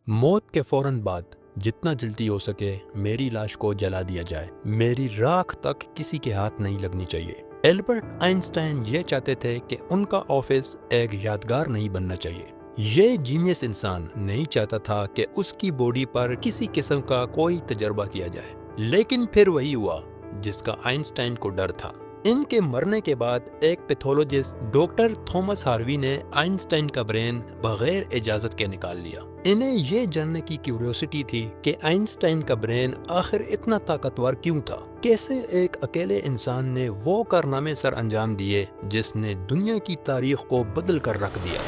موت کے فوراً بعد جتنا جلدی ہو سکے میری لاش کو جلا دیا جائے، میری راکھ تک کسی کے ہاتھ نہیں لگنی چاہیے۔ البرٹ آئنسٹائن یہ چاہتے تھے کہ ان کا آفس ایک یادگار نہیں بننا چاہیے۔ یہ جینیس انسان نہیں چاہتا تھا کہ اس کی باڈی پر کسی قسم کا کوئی تجربہ کیا جائے، لیکن پھر وہی ہوا جس کا آئنسٹائن کو ڈر تھا۔ ان کے مرنے کے بعد ایک پیتھولوجسٹ ڈاکٹر تھامس ہاروی نے آئنسٹائن کا برین بغیر اجازت کے نکال لیا۔ انہیں یہ جاننے کی کیوریوسٹی تھی کہ آئنسٹائن کا برین آخر اتنا طاقتور کیوں تھا، کیسے ایک اکیلے انسان نے وہ کارنامے سر انجام دیے جس نے دنیا کی تاریخ کو بدل کر رکھ دیا۔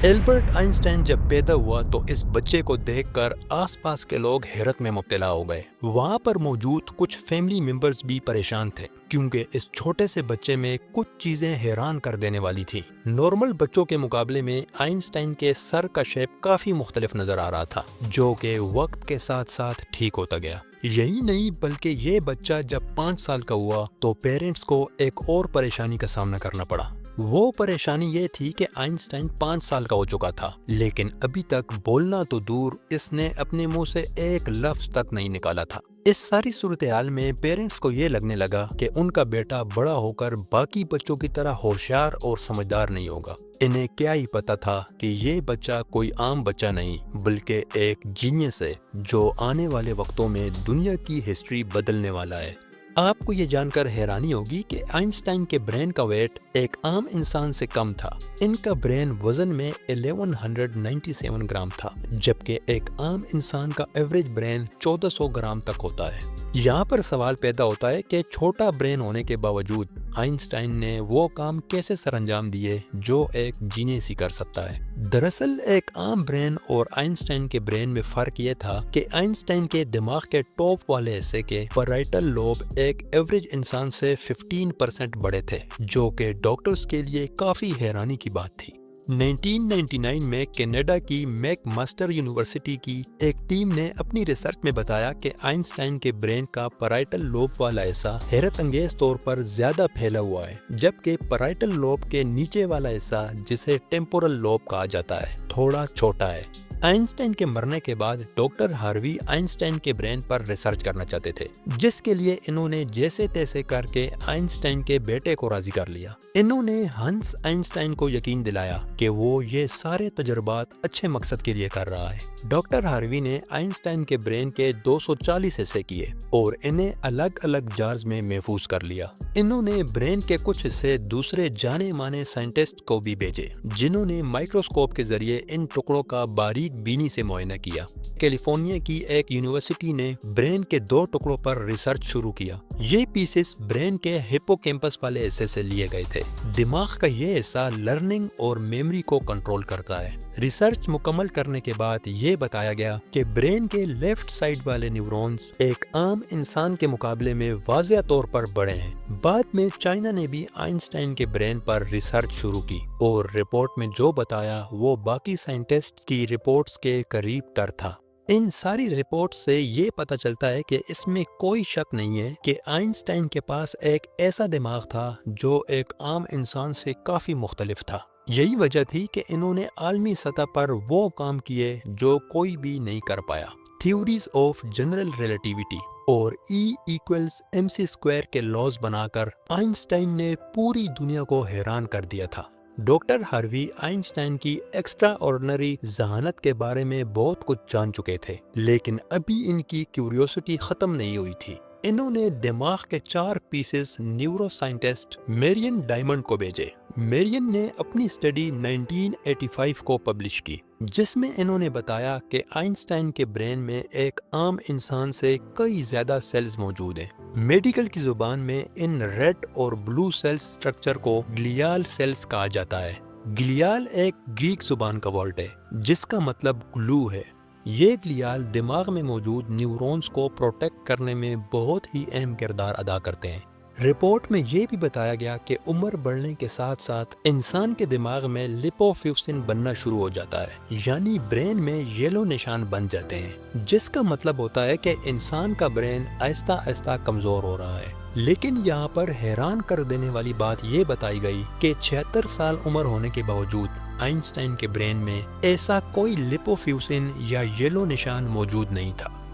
البرٹ آئنسٹائن جب پیدا ہوا تو اس بچے کو دیکھ کر آس پاس کے لوگ حیرت میں مبتلا ہو گئے۔ وہاں پر موجود کچھ فیملی ممبرز بھی پریشان تھے، کیونکہ اس چھوٹے سے بچے میں کچھ چیزیں حیران کر دینے والی تھی۔ نارمل بچوں کے مقابلے میں آئنسٹائن کے سر کا شیپ کافی مختلف نظر آ رہا تھا، جو کہ وقت کے ساتھ ساتھ ٹھیک ہوتا گیا۔ یہی نہیں بلکہ یہ بچہ جب 5 سال کا ہوا تو پیرنٹس کو ایک اور پریشانی کا سامنا کرنا پڑا۔ وہ پریشانی یہ تھی کہ آئنسٹائن 5 سال کا ہو چکا تھا، لیکن ابھی تک بولنا تو دور، اس نے اپنے منہ سے ایک لفظ تک نہیں نکالا تھا۔ اس ساری صورتحال میں پیرنٹس کو یہ لگنے لگا کہ ان کا بیٹا بڑا ہو کر باقی بچوں کی طرح ہوشیار اور سمجھدار نہیں ہوگا۔ انہیں کیا ہی پتا تھا کہ یہ بچہ کوئی عام بچہ نہیں، بلکہ ایک جینیس ہے جو آنے والے وقتوں میں دنیا کی ہسٹری بدلنے والا ہے۔ آپ کو یہ جان کر حیرانی ہوگی کہ آئنسٹائن کے برین کا ویٹ ایک عام انسان سے کم تھا۔ ان کا برین وزن میں 1197 گرام تھا، جبکہ ایک عام انسان کا ایوریج برین 1400 گرام تک ہوتا ہے۔ یہاں پر سوال پیدا ہوتا ہے کہ چھوٹا برین ہونے کے باوجود آئنسٹائن نے وہ کام کیسے سر انجام دیے جو ایک جینیس ہی کر سکتا ہے۔ دراصل ایک عام برین اور آئنسٹائن کے برین میں فرق یہ تھا کہ آئنسٹائن کے دماغ کے ٹاپ والے حصے کے پیرائٹل لوب ایک ایوریج انسان سے 15% بڑے تھے، جو کہ ڈاکٹرز کے لیے کافی حیرانی کی بات تھی۔ 1999 میں کینیڈا کی میک ماسٹر یونیورسٹی کی ایک ٹیم نے اپنی ریسرچ میں بتایا کہ آئنسٹائن کے برین کا پیرائٹل لوب والا حصہ حیرت انگیز طور پر زیادہ پھیلا ہوا ہے، جبکہ پیرائٹل لوب کے نیچے والا حصہ، جسے ٹیمپورل لوب کہا جاتا ہے، تھوڑا چھوٹا ہے۔ آئنسٹائن کے مرنے کے بعد ڈاکٹر ہاروی آئنسٹائن کے برین پر ریسرچ کرنا چاہتے تھے، جس کے لیے انہوں نے جیسے تیسے کر کے آئنسٹائن کے بیٹے کو راضی کر لیا۔ انہوں نے ہنس آئنسٹائن کو یقین دلایا کہ وہ یہ سارے تجربات اچھے مقصد کے لیے کر رہا ہے۔ ڈاکٹر ہاروی نے آئنسٹائن کے برین کے 240 حصے کیے اور انہیں الگ الگ جارز میں محفوظ کر لیا۔ انہوں نے برین کے کچھ حصے دوسرے جانے مانے سائنٹسٹ کو بھی بھیجے، جنہوں نے مائکروسکوپ کے ذریعے ان ٹکڑوں کا باریک بینی سے معائنہ کیا۔ کیلیفورنیا کی ایک یونیورسٹی نے برین کے 2 ٹکڑوں پر ریسرچ شروع کیا۔ یہ پیسز برین کے ہپو کیمپس والے حصے سے لیے گئے تھے۔ دماغ کا یہ حصہ لرننگ اور میموری کو کنٹرول کرتا ہے۔ ریسرچ مکمل کرنے کے بعد یہ بتایا گیا کہ برین کے لیفٹ سائیڈ والے نیورونز ایک عام انسان کے مقابلے میں واضح طور پر بڑے ہیں۔ بعد میں چائنا نے بھی آئنسٹائن کے برین پر ریسرچ شروع کی اور رپورٹ میں جو بتایا وہ باقی سائنٹسٹ کی رپورٹس کے قریب تر تھا۔ ان ساری رپورٹس سے یہ پتہ چلتا ہے کہ اس میں کوئی شک نہیں ہے کہ آئنسٹائن کے پاس ایک ایسا دماغ تھا جو ایک عام انسان سے کافی مختلف تھا۔ یہی وجہ تھی کہ انہوں نے عالمی سطح پر وہ کام کیے جو کوئی بھی نہیں کر پایا۔ تھیوریز آف جنرل ریلیٹیوٹی اور E=mc² کے لاز بنا کر آئنسٹائن نے پوری دنیا کو حیران کر دیا تھا۔ ڈاکٹر ہاروی آئنسٹائن کی ایکسٹرا آرڈنری ذہانت کے بارے میں بہت کچھ جان چکے تھے، لیکن ابھی ان کی کیوریوسٹی ختم نہیں ہوئی تھی۔ انہوں نے دماغ کے 4 pieces neuro scientist marine diamond کو بھیجے۔ میرین نے اپنی اسٹڈی 1985 کو پبلش کی، جس میں انہوں نے بتایا کہ آئنسٹائن کے برین میں ایک عام انسان سے کئی زیادہ سیلز موجود ہیں۔ میڈیکل کی زبان میں ان ریڈ اور بلو سیلز سٹرکچر کو گلیال سیلز کہا جاتا ہے۔ گلیال ایک گریک زبان کا ورڈ ہے جس کا مطلب گلو ہے۔ یہ گلیال دماغ میں موجود نیورونز کو پروٹیکٹ کرنے میں بہت ہی اہم کردار ادا کرتے ہیں۔ رپورٹ میں یہ بھی بتایا گیا کہ عمر بڑھنے کے ساتھ ساتھ انسان کے دماغ میں لیپوفیوسن بننا شروع ہو جاتا ہے، یعنی برین میں یلو نشان بن جاتے ہیں، جس کا مطلب ہوتا ہے کہ انسان کا برین آہستہ آہستہ کمزور ہو رہا ہے۔ لیکن یہاں پر حیران کر دینے والی بات یہ بتائی گئی کہ 76 سال عمر ہونے کے باوجود آئنسٹائن کے برین میں ایسا کوئی لپوفیوسن یا یلو نشان موجود نہیں تھا۔